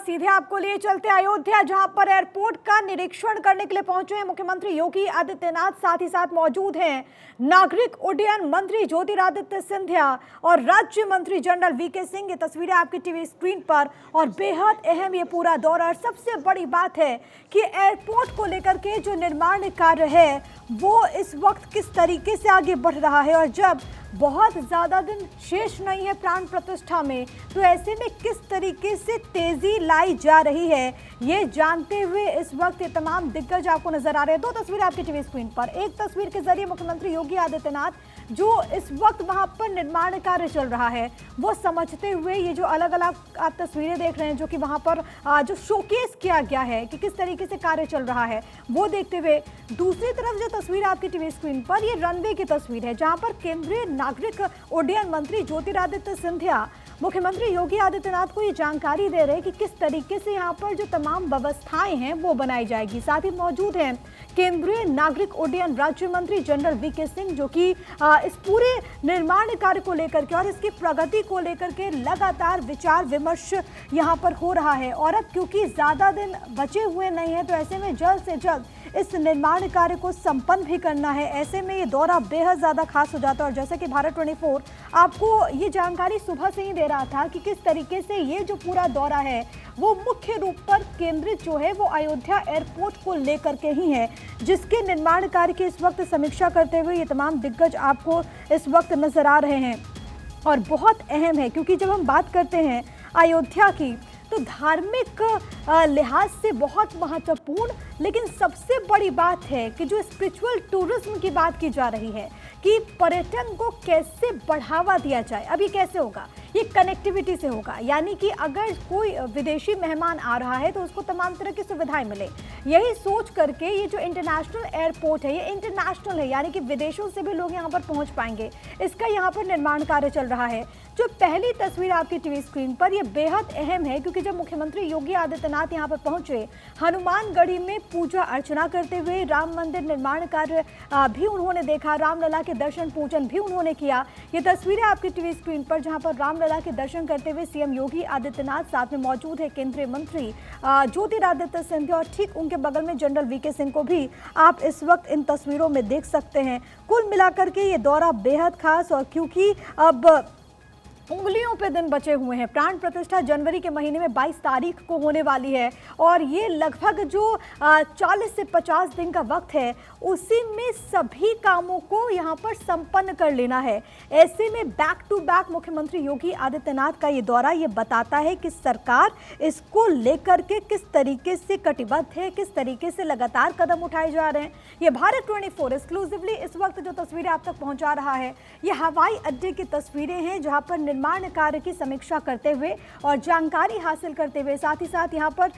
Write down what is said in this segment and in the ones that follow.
सीधे आपको लिए चलते अयोध्या, जहां पर एयरपोर्ट का निरीक्षण करने के लिए पहुंचे हैं मुख्यमंत्री योगी आदित्यनाथ। साथ ही साथ मौजूद हैं नागरिक उड्डयन मंत्री ज्योतिरादित्य सिंधिया और राज्य मंत्री जनरल वीके सिंह। ये तस्वीरें आपकी टीवी स्क्रीन पर और बेहद अहम ये पूरा दौरा। और सबसे बड़ी बात है कि एयरपोर्ट को लेकर के जो निर्माण कार्य है वो इस वक्त किस तरीके से आगे बढ़ रहा है, और जब बहुत ज़्यादा दिन शेष नहीं है प्राण प्रतिष्ठा में, तो ऐसे में किस तरीके से तेज़ी लाई जा रही है, ये जानते हुए इस वक्त ये तमाम दिग्गज आपको नजर आ रहे हैं। दो तस्वीरें आपकी टीवी स्क्रीन पर। एक तस्वीर के जरिए मुख्यमंत्री योगी आदित्यनाथ जो इस वक्त वहां पर निर्माण कार्य चल रहा है वो समझते हुए, ये जो अलग अलग आप तस्वीरें देख रहे हैं जो कि वहां पर जो शोकेस किया गया है कि किस तरीके से कार्य चल रहा है, वो देखते हुए दूसरी तरफ जो तस्वीर आपकी टीवी स्क्रीन पर, ये रनवे की तस्वीर है जहां पर केंद्रीय नागरिक उड्डयन मंत्री ज्योतिरादित्य सिंधिया मुख्यमंत्री योगी आदित्यनाथ को ये जानकारी दे रहे हैं कि किस तरीके से यहाँ पर जो तमाम व्यवस्थाएं हैं वो बनाई जाएगी। साथ ही मौजूद हैं केंद्रीय नागरिक उड्डयन राज्य मंत्री जनरल वीके सिंह, जो कि इस पूरे निर्माण कार्य को लेकर के और इसकी प्रगति को लेकर के लगातार विचार विमर्श यहाँ पर हो रहा है। और अब क्योंकि ज़्यादा दिन बचे हुए नहीं है, तो ऐसे में जल्द से जल्द इस निर्माण कार्य को संपन्न भी करना है। ऐसे में ये दौरा बेहद ज़्यादा खास हो जाता है। और जैसे कि भारत 24 आपको ये जानकारी सुबह से ही दे रहा था कि किस तरीके से ये जो पूरा दौरा है वो मुख्य रूप पर केंद्रित जो है वो अयोध्या एयरपोर्ट को लेकर के ही है, जिसके निर्माण कार्य की इस वक्त समीक्षा करते हुए ये तमाम दिग्गज आपको इस वक्त नजर आ रहे हैं। और बहुत अहम है क्योंकि जब हम बात करते हैं अयोध्या की तो धार्मिक लिहाज से बहुत महत्वपूर्ण, लेकिन सबसे बड़ी बात है कि जो स्पिरिचुअल टूरिज्म की बात की जा रही है कि पर्यटन को कैसे बढ़ावा दिया जाए। अभी कैसे होगा, ये कनेक्टिविटी से होगा, यानी कि अगर कोई विदेशी मेहमान आ रहा है तो उसको तमाम तरह की सुविधाएं मिले। यही सोच करके ये जो इंटरनेशनल एयरपोर्ट है ये इंटरनेशनल है, यानी कि विदेशों से भी लोग यहाँ पर पहुँच पाएंगे। इसका यहाँ पर निर्माण कार्य चल रहा है। जो पहली तस्वीर आपकी टीवी स्क्रीन पर, यह बेहद अहम है क्योंकि जब मुख्यमंत्री योगी आदित्यनाथ यहाँ पर पहुंचे, हनुमानगढ़ी में पूजा अर्चना करते हुए राम मंदिर निर्माण कार्य भी उन्होंने देखा, रामलला के दर्शन पूजन भी उन्होंने किया। ये तस्वीरें आपकी टीवी स्क्रीन पर जहां पर रामलला के दर्शन करते हुए सीएम योगी आदित्यनाथ, साथ में मौजूद है केंद्रीय मंत्री ज्योतिरादित्य सिंधिया और ठीक उनके बगल में जनरल वीके सिंह को भी आप इस वक्त इन तस्वीरों में देख सकते हैं। कुल मिलाकर के ये दौरा बेहद खास, और क्योंकि अब उंगलियों पे दिन बचे हुए हैं, प्राण प्रतिष्ठा जनवरी के महीने में 22 तारीख को होने वाली है और ये लगभग जो 40 से 50 दिन का वक्त है उसी में सभी कामों को यहाँ पर संपन्न कर लेना है। ऐसे में बैक टू बैक मुख्यमंत्री योगी आदित्यनाथ का ये दौरा ये बताता है कि सरकार इसको लेकर के किस तरीके से कटिबद्ध है, किस तरीके से लगातार कदम उठाए जा रहे हैं। ये भारत 24 एक्सक्लूसिवली इस वक्त जो तस्वीरें आप तक पहुँचा रहा है, ये हवाई अड्डे की तस्वीरें हैं जहाँ पर निर्माण कार्य की समीक्षा करते हुए और जानकारी हासिल करते हुए, साथ ही साथ यहाँ पर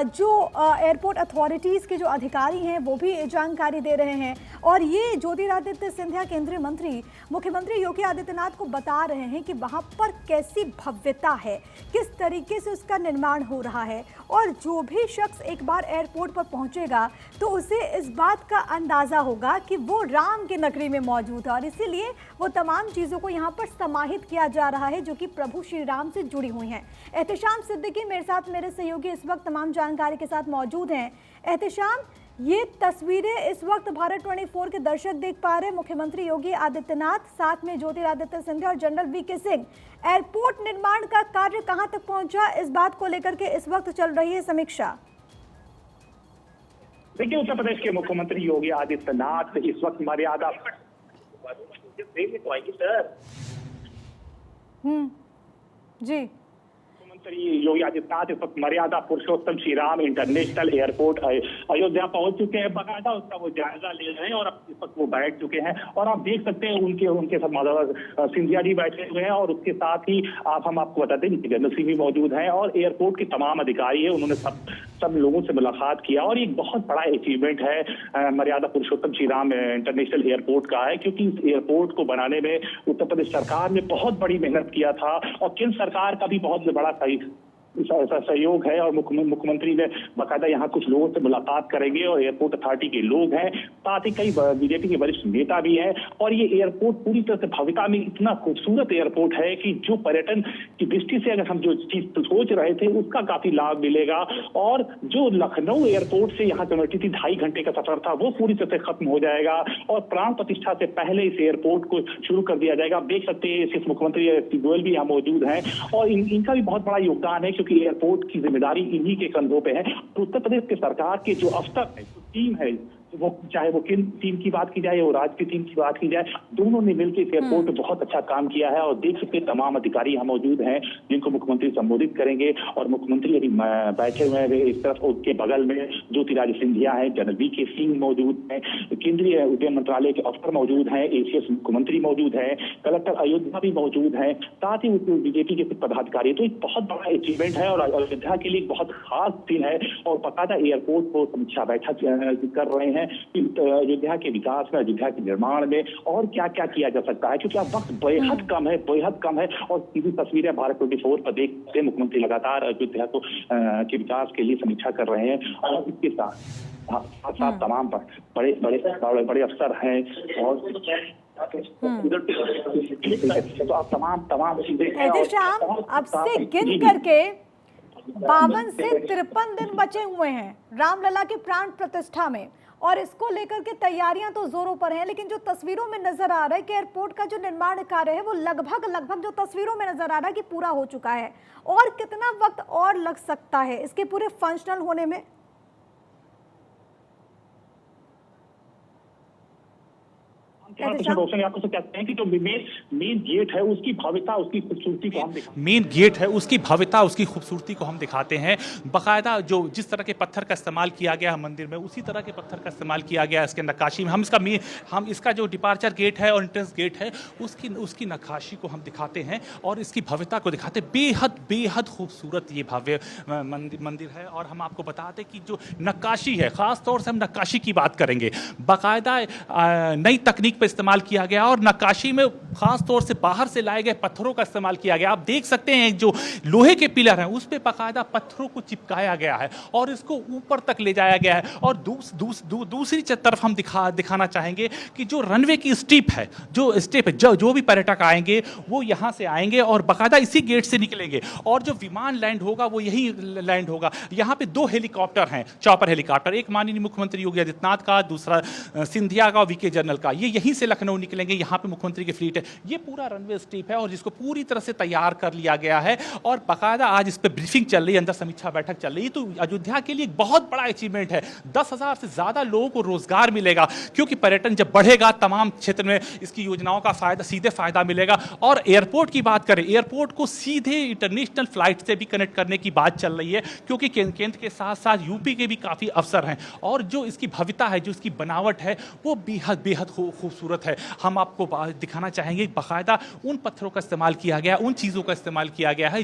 जो एयरपोर्ट अथॉरिटीज़ के जो अधिकारी हैं वो भी जानकारी दे रहे हैं। और ये ज्योतिरादित्य सिंधिया केंद्रीय मंत्री मुख्यमंत्री योगी आदित्यनाथ को बता रहे हैं कि वहाँ पर कैसी भव्यता है, किस तरीके से उसका निर्माण हो रहा है। और जो भी शख्स एक बार एयरपोर्ट पर पहुँचेगा तो उसे इस बात का अंदाज़ा होगा कि वो राम की नगरी में मौजूद है, और इसीलिए वो तमाम चीज़ों को यहाँ पर समाहित किया जा रहा है जो कि प्रभु श्री राम से जुड़ी हुई हैं। एहतेशाम सिद्दीकी मेरे साथ, मेरे सहयोगी इस वक्त तमाम जानकारी के साथ मौजूद हैं। एहतेशाम, ये तस्वीरें इस वक्त भारत 24 के दर्शक देख पा रहे हैं। मुख्यमंत्री योगी आदित्यनाथ, साथ में ज्योतिरादित्य सिंधिया और जनरल वीके सिंह, एयरपोर्ट निर्माण का कार्य कहां तक पहुंचा, इस बात को लेकर के इस वक्त चल रही है समीक्षा। देखिए, उत्तर प्रदेश के मुख्यमंत्री योगी आदित्यनाथ इस वक्त मर्यादा जी, मुख्यमंत्री योगी आदित्यनाथ इस वक्त मर्यादा पुरुषोत्तम श्री राम इंटरनेशनल एयरपोर्ट अयोध्या पहुंच चुके हैं। बाकायदा उसका वो जायजा ले रहे हैं और अब इस वक्त वो बैठ चुके हैं। और आप देख सकते हैं उनके साथ मौजूदा सिंधिया जी बैठे हुए हैं और उसके साथ ही हम आपको बताते हैं जनरल सिंह भी मौजूद हैं और एयरपोर्ट के तमाम अधिकारी हैं। उन्होंने सब लोगों से मुलाकात किया और एक बहुत बड़ा अचीवमेंट है मर्यादा पुरुषोत्तम श्री राम इंटरनेशनल एयरपोर्ट का है, क्योंकि इस एयरपोर्ट को बनाने में उत्तर प्रदेश सरकार ने बहुत बड़ी मेहनत किया था और केंद्र सरकार का भी बहुत बड़ा ऐसा सहयोग है और मुख्यमंत्री ने बाकायदा यहाँ कुछ लोगों से मुलाकात करेंगे और एयरपोर्ट अथॉरिटी के लोग हैं, साथ ही कई बीजेपी के वरिष्ठ नेता भी हैं। और ये एयरपोर्ट पूरी तरह से भव्यता में इतना खूबसूरत एयरपोर्ट है कि जो पर्यटन की दृष्टि से अगर हम जो चीज सोच रहे थे उसका काफी लाभ मिलेगा। और जो लखनऊ एयरपोर्ट से यहाँ कनेक्टिविटी थी 2.5 घंटे का सफर था, वो पूरी तरह से खत्म हो जाएगा और प्राण प्रतिष्ठा से पहले इस एयरपोर्ट को शुरू कर दिया जाएगा। आप देख सकते हैं सिर्फ मुख्यमंत्री गोयल भी यहाँ मौजूद हैं और इनका भी बहुत बड़ा योगदान है, क्योंकि एयरपोर्ट की जिम्मेदारी इन्हीं के कंधों पे है। तो उत्तर प्रदेश के सरकार के जो अफसर है, जो टीम है, वो चाहे वो किन टीम की बात की जाए या राज्य की टीम की बात की जाए, दोनों ने मिलकर इस एयरपोर्ट पे बहुत अच्छा काम किया है। और देख सकते हैं तमाम अधिकारी यहाँ मौजूद हैं जिनको मुख्यमंत्री संबोधित करेंगे। और मुख्यमंत्री अभी बैठे हुए हैं, इस तरफ उनके बगल में ज्योतिरादित्य सिंधिया है, जनरल वीके सिंह मौजूद है, केंद्रीय उद्यम मंत्रालय के अफसर मौजूद हैं, एसीएस मुख्यमंत्री मौजूद है, कलेक्टर अयोध्या भी मौजूद है, साथ ही बीजेपी के कुछ पदाधिकारी। तो एक बहुत बड़ा अचीवमेंट है और अयोध्या के लिए बहुत खास दिन है। और बाकायदा एयरपोर्ट को समीक्षा बैठक कर रहे हैं अयोध्या के विकास में, अयोध्या के निर्माण में और क्या क्या किया जा सकता है, क्योंकि अब वक्त बेहद कम है। और सीधी तस्वीरें भारत 24 पर देखते हैं, मुख्यमंत्री लगातार अयोध्या को के विकास के लिए समीक्षा कर रहे हैं। और इसके साथ तमाम बड़े अफसर हैं और तो आप तमाम चीजें श्याम अब से गिन करके 52 से 53 दिन बचे हुए हैं रामलला की प्राण प्रतिष्ठा में, और इसको लेकर के तैयारियां तो जोरों पर हैं। लेकिन जो तस्वीरों में नजर आ रहा है कि एयरपोर्ट का जो निर्माण कार्य है वो लगभग जो तस्वीरों में नजर आ रहा है कि पूरा हो चुका है, और कितना वक्त और लग सकता है इसके पूरे फंक्शनल होने में? रोशन आपको कहते हैं कि जो मेन गेट है उसकी भव्यता, उसकी खूबसूरती को हम दिखाते हैं। मेन गेट है उसकी भव्यता, उसकी खूबसूरती को हम दिखाते हैं। बाकायदा जो जिस तरह के पत्थर का इस्तेमाल किया गया है मंदिर में, उसी तरह के पत्थर का इस्तेमाल किया गया है इसके नक्काशी में। हम इसका जो डिपार्चर गेट है और एंट्रेंस गेट है उसकी नक्काशी को हम दिखाते हैं और इसकी भव्यता को दिखाते हैं। बेहद खूबसूरत ये भव्य मंदिर है। और हम आपको बताते कि जो नक्काशी है, खास तौर से हम नक्काशी की बात करेंगे, बाकायदा नई तकनीक पे इस्तेमाल किया गया और नक्काशी में खास तौर से बाहर से लाए गए पत्थरों का इस्तेमाल किया गया। आप देख सकते हैं जो लोहे के पिलर हैं उस पे बाकायदा पत्थरों को चिपकाया गया है और इसको ऊपर तक ले जाया गया है। और दूसरी तरफ हम दिखाना चाहेंगे कि जो रनवे की स्ट्रिप है, जो भी पर्यटक आएंगे वो यहाँ से आएंगे और बाकायदा इसी गेट से निकलेंगे और जो विमान लैंड होगा वो यही लैंड होगा। यहाँ पे 2 हेलीकॉप्टर हैं, चॉपर हेलीकॉप्टर, एक माननीय मुख्यमंत्री योगी आदित्यनाथ का, दूसरा सिंधिया का और वीके जनरल का। ये यहीं से लखनऊ निकलेंगे। यहाँ पे मुख्यमंत्री की फ्लीट है। ये पूरा रनवे स्ट्रिप है और जिसको पूरी तरह से तैयार कर लिया गया है और बाकायदा आज इस पे ब्रीफिंग चल रही है, अंदर समीक्षा बैठक चल रही है। तो अयोध्या के लिए एक बहुत बड़ा अचीवमेंट है। 10,000 से ज्यादा लोगों को रोजगार मिलेगा, क्योंकि पर्यटन जब बढ़ेगा तमाम क्षेत्र में इसकी योजनाओं का सीधे फायदा मिलेगा। और एयरपोर्ट की बात करें, एयरपोर्ट को सीधे इंटरनेशनल फ्लाइट से भी कनेक्ट करने की बात चल रही है, क्योंकि केंद्र के साथ साथ यूपी के भी काफी अवसर हैं। और जो इसकी भव्यता है, जो इसकी बनावट है, वो बेहद खूबसूरत है। हम आपको दिखाना चाहेंगे बाकायदा उन पत्थरों का इस्तेमाल किया गया, उन चीज़ों का इस्तेमाल किया गया है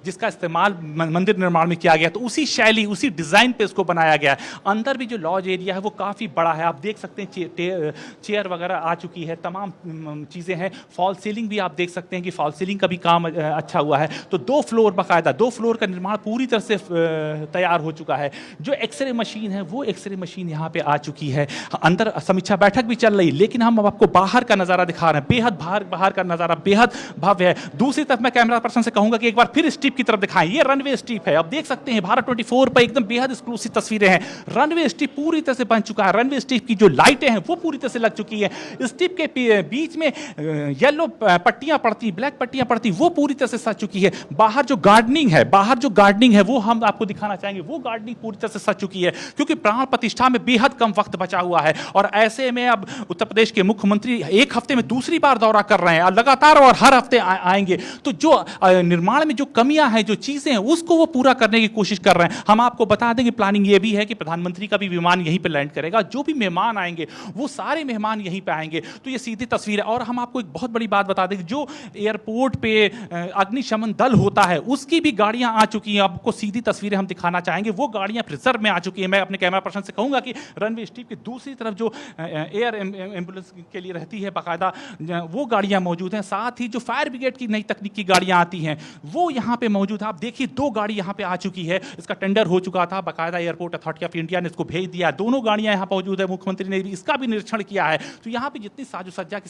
जिसका इस्तेमाल मंदिर निर्माण में किया गया। तो उसी शैली, उसी डिज़ाइन पे इसको बनाया गया है। अंदर भी जो लॉज एरिया है वो काफ़ी बड़ा है। आप देख सकते हैं चेयर वगैरह आ चुकी है, तमाम चीज़ें हैं। फॉल सीलिंग भी आप देख सकते हैं कि फॉल सीलिंग का भी काम अच्छा हुआ है। तो 2 फ्लोर बाकायदा 2 फ्लोर का निर्माण पूरी तरह से तैयार हो चुका है। जो एक्सरे मशीन है वो एक्सरे मशीन यहाँ पे आ चुकी है। अंदर समीक्षा बैठक भी चल रही है, लेकिन हम आपको बाहर का नजारा दिखा रहे हैं। बेहद बाहर का नजारा बेहद भव्य है। दूसरी तरफ मैं कैमरा पर्सन से कहूंगा कि एक बार फिर स्ट्रिप की तरफ दिखाएं। ये रनवे स्ट्रिप है। अब देख सकते हैं भारत 24 पर एकदम बेहद एक्सक्लूसिव तस्वीरें हैं। रनवे स्ट्रिप पूरी तरह से बन चुका है। रनवे स्ट्रिप की जो लाइटें हैं वो पूरी तरह से लग चुकी है। स्ट्रिप के बीच में येलो पट्टियां पड़ती, ब्लैक पट्टियां पड़ती, वो पूरी तरह से सज चुकी है। बाहर जो गार्डनिंग है वो हम आपको दिखाना चाहेंगे। वो गार्डनिंग पूरी तरह से सज चुकी है, क्योंकि प्राण प्रतिष्ठा में बेहद कम वक्त बचा हुआ है। और ऐसे में अब उत्तर प्रदेश के मुख्यमंत्री एक हफ्ते में दूसरी बार दौरा कर रहे हैं और लगातार और हर हफ्ते आएंगे। तो जो निर्माण में जो कमियां हैं, जो चीजें हैं, उसको वो पूरा करने की कोशिश कर रहे हैं। हम आपको बता दें कि प्लानिंग ये भी है कि प्रधानमंत्री का भी विमान यहीं पे लैंड करेगा। जो भी मेहमान आएंगे वो सारे मेहमान यहीं पे आएंगे। तो ये सीधी तस्वीर है। और हम आपको एक बहुत बड़ी बात बता दें कि जो एयरपोर्ट पे अग्निशमन दल होता है उसकी भी गाड़ियां आ चुकी हैं। आपको सीधी तस्वीरें हम दिखाना चाहेंगे। वो गाड़ियां रिजर्व में आ चुकी हैं। मैं अपने कैमरा पर्सन से कहूंगा कि रनवे स्ट्रिप की दूसरी तरफ जो एयर एम्बुलेंस के लिए रहती है, बाकायदा वो गाड़ियां मौजूद हैं। साथ ही जो फायर ब्रिगेड की नई तकनीक की गाड़ियां आती हैं वो यहाँ पे मौजूद है। आप देखिए 2 गाड़ी यहाँ पे आ चुकी है, इसका टेंडर हो चुका था, बाकायदा एयरपोर्ट अथॉरिटी ऑफ इंडिया ने इसको भेज दिया। दोनों गाड़ियां यहाँ मौजूद है, मुख्यमंत्री ने भी इसका भी निरीक्षण किया है। तो यहाँ पे जितनी साजो सज्जा की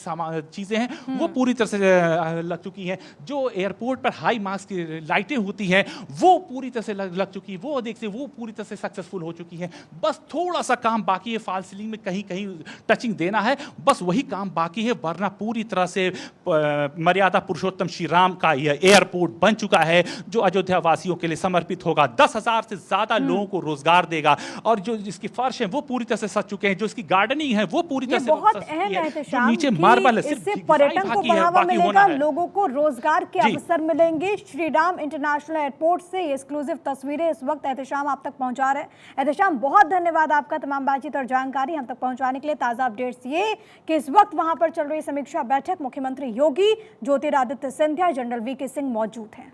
चीजें हैं वो पूरी तरह से लग चुकी हैं। जो एयरपोर्ट पर हाई मास्क की लाइटें होती हैं वो पूरी तरह से लग चुकी है, वो देखिए वो पूरी तरह से सक्सेसफुल हो चुकी है। बस थोड़ा सा काम बाकी है, फॉल सीलिंग में कहीं कहीं टचिंग देना है, बस वही काम बाकी है, वरना पूरी तरह से मर्यादा पुरुषोत्तम श्री राम का यह एयरपोर्ट बन चुका है जो अयोध्या वासियों के लिए समर्पित होगा। 10,000 से ज्यादा लोगों को रोजगार देगा और जो इसकी फर्श है वो पूरी तरह से सज चुके हैं, जो इसकी गार्डनिंग है वो पूरी तरह से बहुत अहम है जो नीचे मार्बल है, इससे पर्यटन को बढ़ावा मिलेगा, लोगों को रोजगार के अवसर मिलेंगे। श्री राम इंटरनेशनल एयरपोर्ट से ये एक्सक्लूसिव तस्वीरें इस वक्त एहतेशाम आप तक पहुंचा रहे हैं। एहतेशाम, बहुत धन्यवाद आपका तमाम बातचीत और जानकारी हम तक पहुंचाने के लिए। ताजा अपडेट्स ये कि इस वक्त वहां पर चल रही समीक्षा बैठक, मुख्यमंत्री योगी, ज्योतिरादित्य सिंधिया, जनरल वीके सिंह मौजूद हैं।